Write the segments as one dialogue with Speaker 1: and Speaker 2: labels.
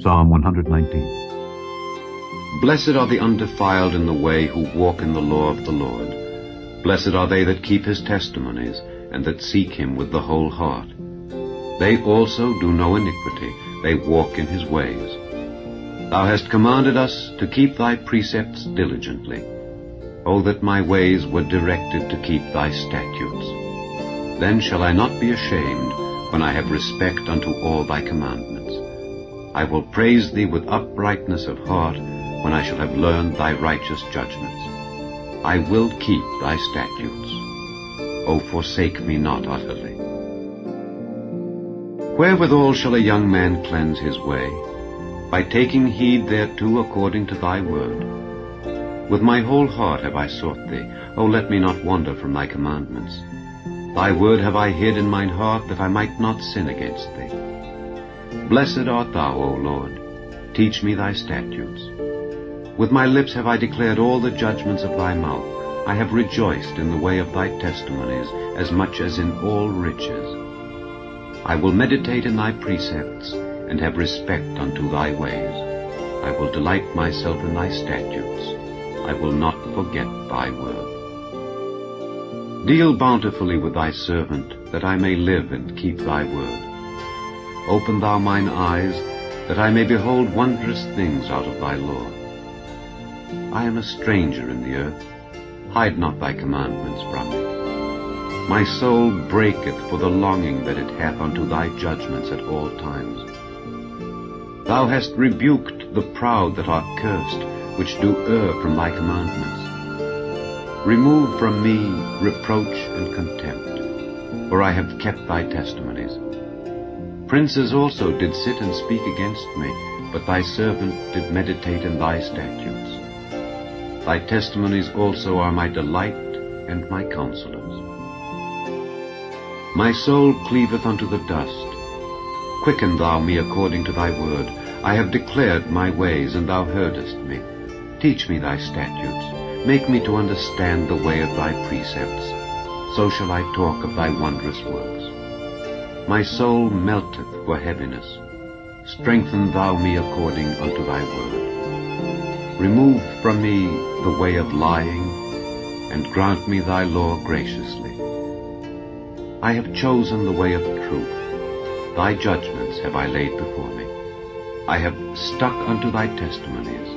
Speaker 1: Psalm 119.
Speaker 2: Blessed are the undefiled in the way who walk in the law of the Lord. Blessed are they that keep his testimonies, and that seek him with the whole heart. They also do no iniquity, they walk in his ways. Thou hast commanded us to keep thy precepts diligently. O that my ways were directed to keep thy statutes. Then shall I not be ashamed, when I have respect unto all thy commandments. I will praise thee with uprightness of heart, when I shall have learned thy righteous judgments. I will keep thy statutes. O forsake me not utterly. Wherewithal shall a young man cleanse his way? By taking heed thereto according to thy word. With my whole heart have I sought thee. O let me not wander from thy commandments. Thy word have I hid in mine heart, that I might not sin against thee. Blessed art thou, O Lord. Teach me thy statutes. With my lips have I declared all the judgments of thy mouth. I have rejoiced in the way of thy testimonies, as much as in all riches. I will meditate in thy precepts, and have respect unto thy ways. I will delight myself in thy statutes. I will not forget thy word. Deal bountifully with thy servant, that I may live and keep thy word. Open thou mine eyes, that I may behold wondrous things out of thy law. I am a stranger in the earth. Hide not thy commandments from me. My soul breaketh for the longing that it hath unto thy judgments at all times. Thou hast rebuked the proud that are cursed, which do err from thy commandments. Remove from me reproach and contempt, for I have kept thy testimonies. Princes also did sit and speak against me, but thy servant did meditate in thy statutes. Thy testimonies also are my delight and my counselors. My soul cleaveth unto the dust. Quicken thou me according to thy word. I have declared my ways, and thou heardest me. Teach me thy statutes. Make me to understand the way of thy precepts. So shall I talk of thy wondrous works. My soul melteth for heaviness. Strengthen thou me according unto thy word. Remove from me the way of lying, and grant me thy law graciously. I have chosen the way of truth. Thy judgments have I laid before me. I have stuck unto thy testimonies.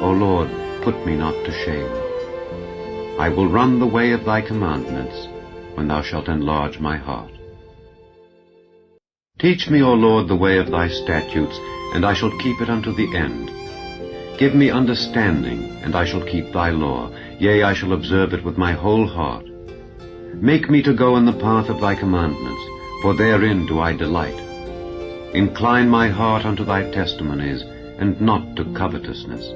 Speaker 2: O Lord, put me not to shame. I will run the way of thy commandments, when thou shalt enlarge my heart. Teach me, O Lord, the way of thy statutes, and I shall keep it unto the end. Give me understanding, and I shall keep thy law. Yea, I shall observe it with my whole heart. Make me to go in the path of thy commandments, for therein do I delight. Incline my heart unto thy testimonies, and not to covetousness.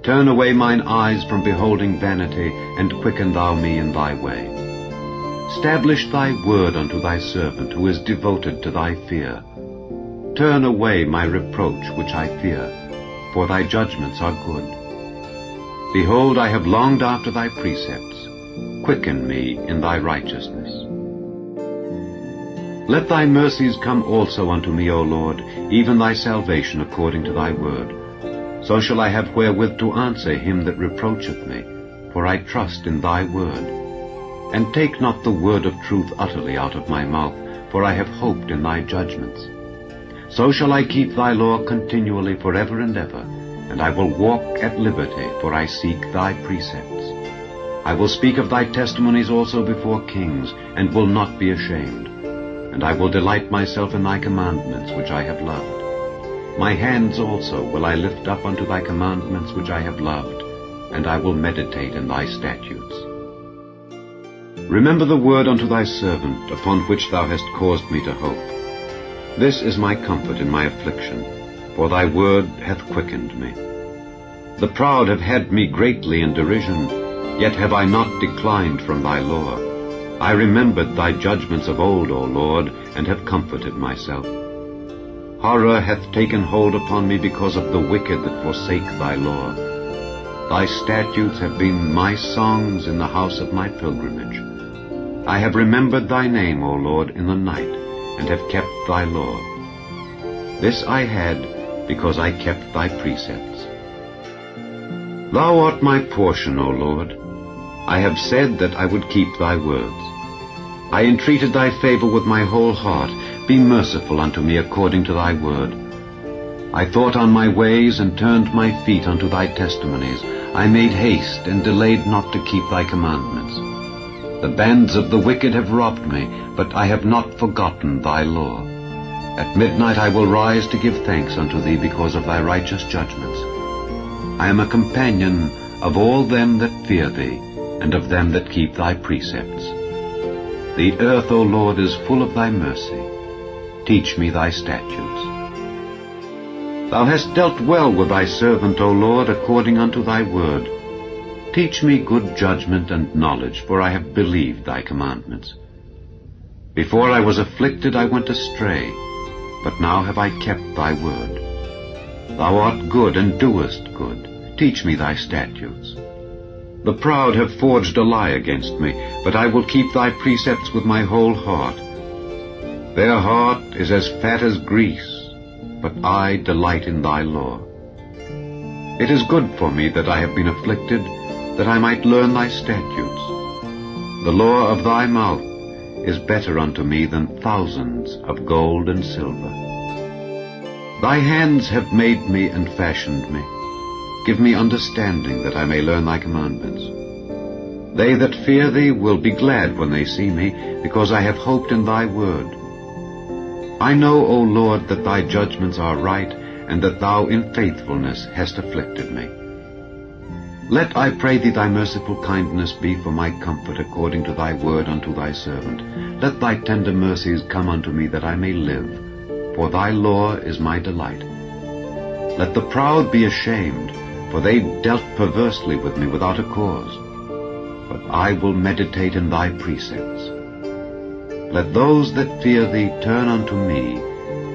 Speaker 2: Turn away mine eyes from beholding vanity, and quicken thou me in thy way. Stablish thy word unto thy servant, who is devoted to thy fear. Turn away my reproach which I fear, for thy judgments are good. Behold, I have longed after thy precepts. Quicken me in thy righteousness. Let thy mercies come also unto me, O Lord, even thy salvation according to thy word. So shall I have wherewith to answer him that reproacheth me, for I trust in thy word. And take not the word of truth utterly out of my mouth, for I have hoped in thy judgments. So shall I keep thy law continually forever and ever, and I will walk at liberty, for I seek thy precepts. I will speak of thy testimonies also before kings, and will not be ashamed. And I will delight myself in thy commandments which I have loved. My hands also will I lift up unto thy commandments which I have loved, and I will meditate in thy statutes. Remember the word unto thy servant, upon which thou hast caused me to hope. This is my comfort in my affliction, for thy word hath quickened me. The proud have had me greatly in derision, yet have I not declined from thy law. I remembered thy judgments of old, O Lord, and have comforted myself. Horror hath taken hold upon me because of the wicked that forsake thy law. Thy statutes have been my songs in the house of my pilgrimage. I have remembered thy name, O Lord, in the night, and have kept thy law. This I had, because I kept thy precepts. Thou art my portion, O Lord. I have said that I would keep thy words. I entreated thy favor with my whole heart. Be merciful unto me according to thy word. I thought on my ways and turned my feet unto thy testimonies. I made haste and delayed not to keep thy commandments. The bands of the wicked have robbed me, but I have not forgotten thy law. At midnight I will rise to give thanks unto thee because of thy righteous judgments. I am a companion of all them that fear thee, and of them that keep thy precepts. The earth, O Lord, is full of thy mercy. Teach me thy statutes. Thou hast dealt well with thy servant, O Lord, according unto thy word. Teach me good judgment and knowledge, for I have believed thy commandments. Before I was afflicted I went astray, but now have I kept thy word. Thou art good and doest good. Teach me thy statutes. The proud have forged a lie against me, but I will keep thy precepts with my whole heart. Their heart is as fat as grease, but I delight in thy law. It is good for me that I have been afflicted, that I might learn thy statutes. The law of thy mouth is better unto me than thousands of gold and silver. Thy hands have made me and fashioned me. Give me understanding, that I may learn thy commandments. They that fear thee will be glad when they see me, because I have hoped in thy word. I know, O Lord, that thy judgments are right, and that thou in faithfulness hast afflicted me. Let, I pray thee, thy merciful kindness be for my comfort according to thy word unto thy servant. Let thy tender mercies come unto me, that I may live, for thy law is my delight. Let the proud be ashamed, for they dealt perversely with me without a cause. But I will meditate in thy precepts. Let those that fear thee turn unto me,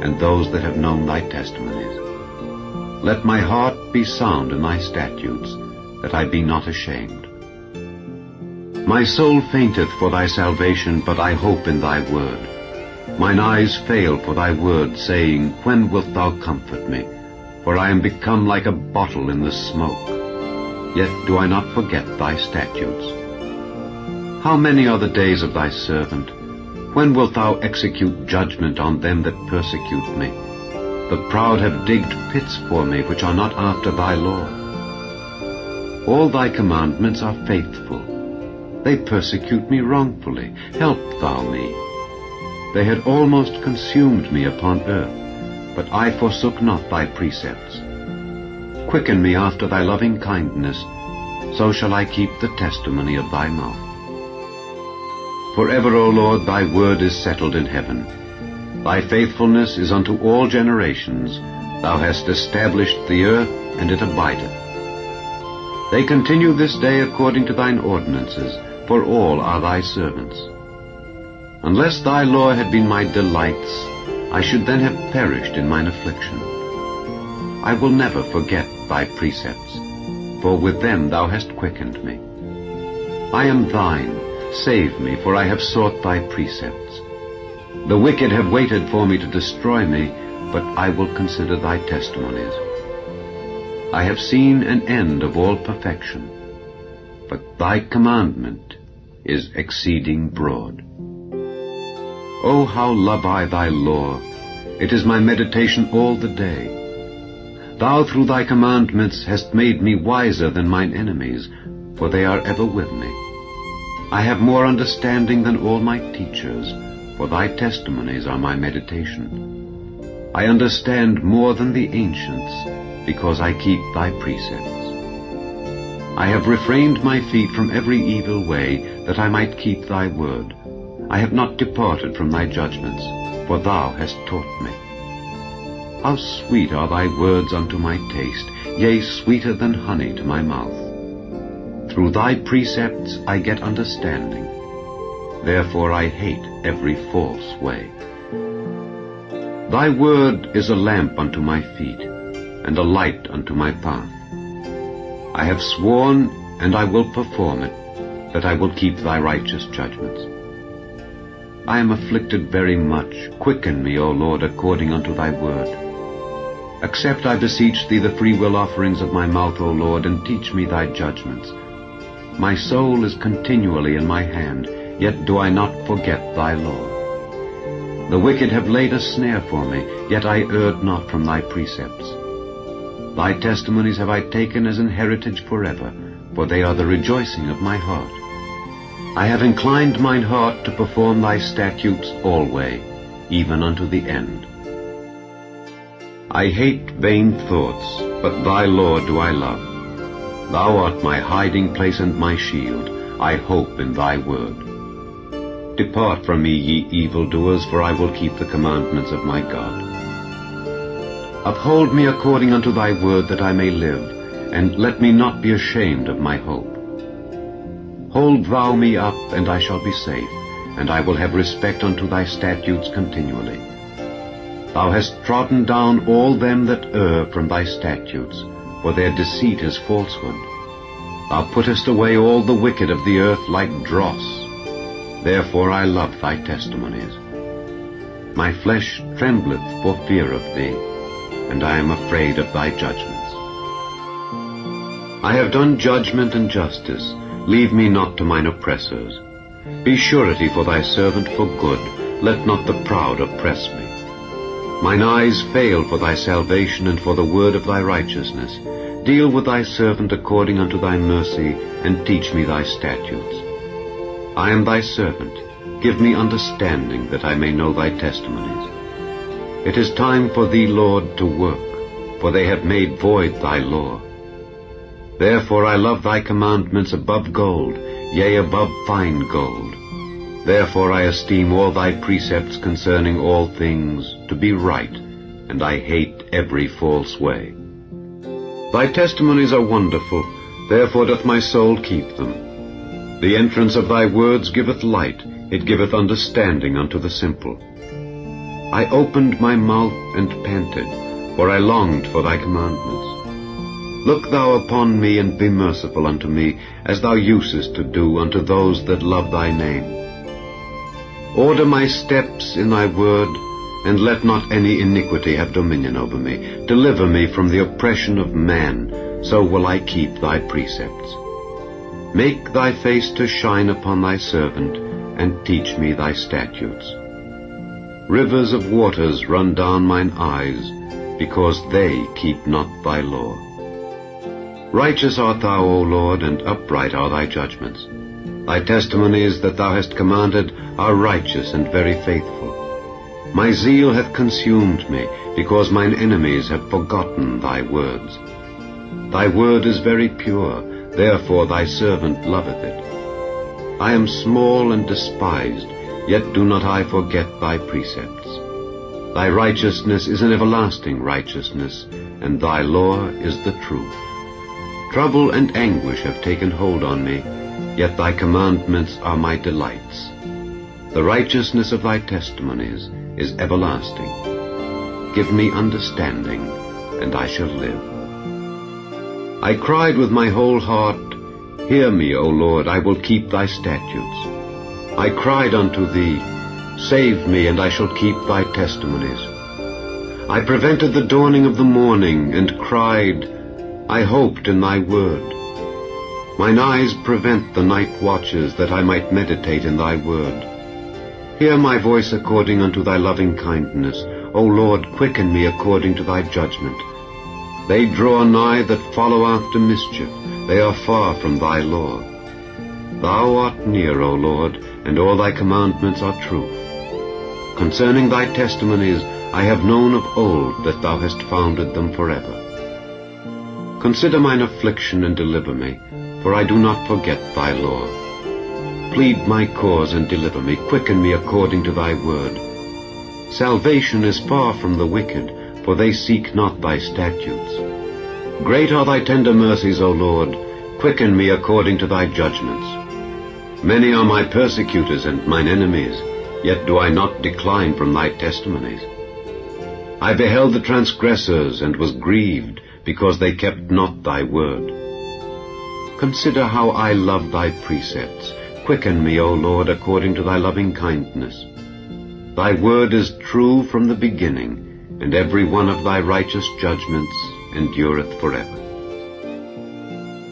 Speaker 2: and those that have known thy testimonies. Let my heart be sound in thy statutes, that I be not ashamed. My soul fainteth for thy salvation, but I hope in thy word. Mine eyes fail for thy word, saying, When wilt thou comfort me? For I am become like a bottle in the smoke. Yet do I not forget thy statutes. How many are the days of thy servant? When wilt thou execute judgment on them that persecute me? The proud have digged pits for me, which are not after thy law. All thy commandments are faithful. They persecute me wrongfully. Help thou me. They had almost consumed me upon earth, but I forsook not thy precepts. Quicken me after thy loving kindness, so shall I keep the testimony of thy mouth. Forever, O Lord, thy word is settled in heaven. Thy faithfulness is unto all generations. Thou hast established the earth, and it abideth. They continue this day according to thine ordinances, for all are thy servants. Unless thy law had been my delights, I should then have perished in mine affliction. I will never forget thy precepts, for with them thou hast quickened me. I am thine. Save me, for I have sought thy precepts. The wicked have waited for me to destroy me, but I will consider thy testimonies. I have seen an end of all perfection, but thy commandment is exceeding broad. O how love I thy law! It is my meditation all the day. Thou through thy commandments hast made me wiser than mine enemies, for they are ever with me. I have more understanding than all my teachers, for thy testimonies are my meditation. I understand more than the ancients, because I keep thy precepts. I have refrained my feet from every evil way, that I might keep thy word. I have not departed from thy judgments, for thou hast taught me. How sweet are thy words unto my taste, yea, sweeter than honey to my mouth. Through thy precepts I get understanding. Therefore I hate every false way. Thy word is a lamp unto my feet, and a light unto my path. I have sworn, and I will perform it, that I will keep thy righteous judgments. I am afflicted very much. Quicken me, O Lord, according unto thy word. Accept, I beseech thee, the freewill offerings of my mouth, O Lord, and teach me thy judgments. My soul is continually in my hand, yet do I not forget thy law. The wicked have laid a snare for me, yet I erred not from thy precepts. Thy testimonies have I taken as an heritage forever, for they are the rejoicing of my heart. I have inclined mine heart to perform thy statutes alway, even unto the end. I hate vain thoughts, but thy law do I love. Thou art my hiding place and my shield. I hope in thy word. Depart from me, ye evildoers, for I will keep the commandments of my God. Uphold me according unto thy word, that I may live, and let me not be ashamed of my hope. Hold thou me up, and I shall be safe, and I will have respect unto thy statutes continually. Thou hast trodden down all them that err from thy statutes, for their deceit is falsehood. Thou puttest away all the wicked of the earth like dross. Therefore I love thy testimonies. My flesh trembleth for fear of thee, and I am afraid of thy judgments. I have done judgment and justice. Leave me not to mine oppressors. Be surety for thy servant for good. Let not the proud oppress me. Mine eyes fail for thy salvation and for the word of thy righteousness. Deal with thy servant according unto thy mercy, and teach me thy statutes. I am thy servant. Give me understanding, that I may know thy testimonies. It is time for thee, Lord, to work, for they have made void thy law. Therefore I love thy commandments above gold, yea, above fine gold. Therefore I esteem all thy precepts concerning all things to be right, and I hate every false way. Thy testimonies are wonderful, therefore doth my soul keep them. The entrance of thy words giveth light, it giveth understanding unto the simple. I opened my mouth and panted, for I longed for thy commandments. Look thou upon me, and be merciful unto me, as thou usest to do unto those that love thy name. Order my steps in thy word, and let not any iniquity have dominion over me. Deliver me from the oppression of man, so will I keep thy precepts. Make thy face to shine upon thy servant, and teach me thy statutes. Rivers of waters run down mine eyes, because they keep not thy law. Righteous art thou, O Lord, and upright are thy judgments. Thy testimonies that thou hast commanded are righteous and very faithful. My zeal hath consumed me, because mine enemies have forgotten thy words. Thy word is very pure, therefore thy servant loveth it. I am small and despised, yet do not I forget thy precepts. Thy righteousness is an everlasting righteousness, and thy law is the truth. Trouble and anguish have taken hold on me, yet thy commandments are my delights. The righteousness of thy testimonies is everlasting. Give me understanding, and I shall live. I cried with my whole heart, Hear me, O Lord, I will keep thy statutes. I cried unto thee, Save me, and I shall keep thy testimonies. I prevented the dawning of the morning, and cried, I hoped in thy word. Mine eyes prevent the night watches, that I might meditate in thy word. Hear my voice according unto thy loving kindness. O Lord, quicken me according to thy judgment. They draw nigh that follow after mischief. They are far from thy law. Thou art near, O Lord, and all thy commandments are truth. Concerning thy testimonies I have known of old that thou hast founded them forever. Consider mine affliction and deliver me, for I do not forget thy law. Plead my cause and deliver me, quicken me according to thy word. Salvation is far from the wicked, for they seek not thy statutes. Great are thy tender mercies, O Lord, quicken me according to thy judgments. Many are my persecutors and mine enemies, yet do I not decline from thy testimonies. I beheld the transgressors, and was grieved, because they kept not thy word. Consider how I love thy precepts. Quicken me, O Lord, according to thy loving kindness. Thy word is true from the beginning. and every one of thy righteous judgments endureth forever.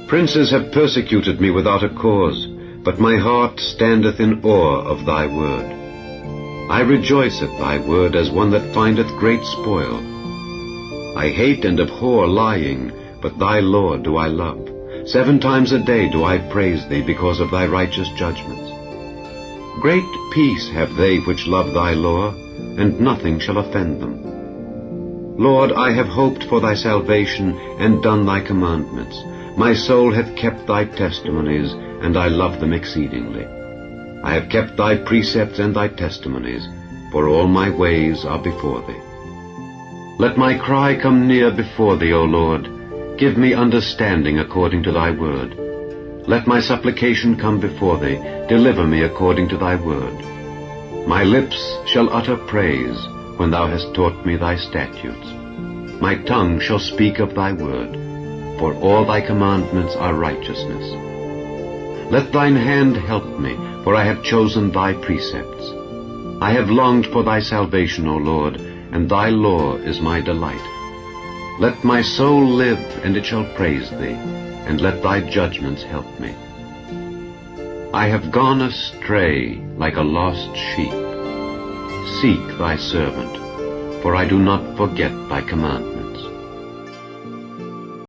Speaker 2: Princes have persecuted me without a cause, but my heart standeth in awe of thy word. I rejoice at thy word as one that findeth great spoil. I hate and abhor lying, but thy law do I love. 7 times a day do I praise thee because of thy righteous judgments. Great peace have they which love thy law, and nothing shall offend them. Lord, I have hoped for thy salvation, and done thy commandments. My soul hath kept thy testimonies, and I love them exceedingly. I have kept thy precepts and thy testimonies, for all my ways are before thee. Let my cry come near before thee, O Lord. Give me understanding according to thy word. Let my supplication come before thee. Deliver me according to thy word. My lips shall utter praise when thou hast taught me thy statutes. My tongue shall speak of thy word, for all thy commandments are righteousness. Let thine hand help me, for I have chosen thy precepts. I have longed for thy salvation, O Lord, and thy law is my delight. Let my soul live, and it shall praise thee, and let thy judgments help me. I have gone astray like a lost sheep. Seek thy servant, for I do not forget thy commandments.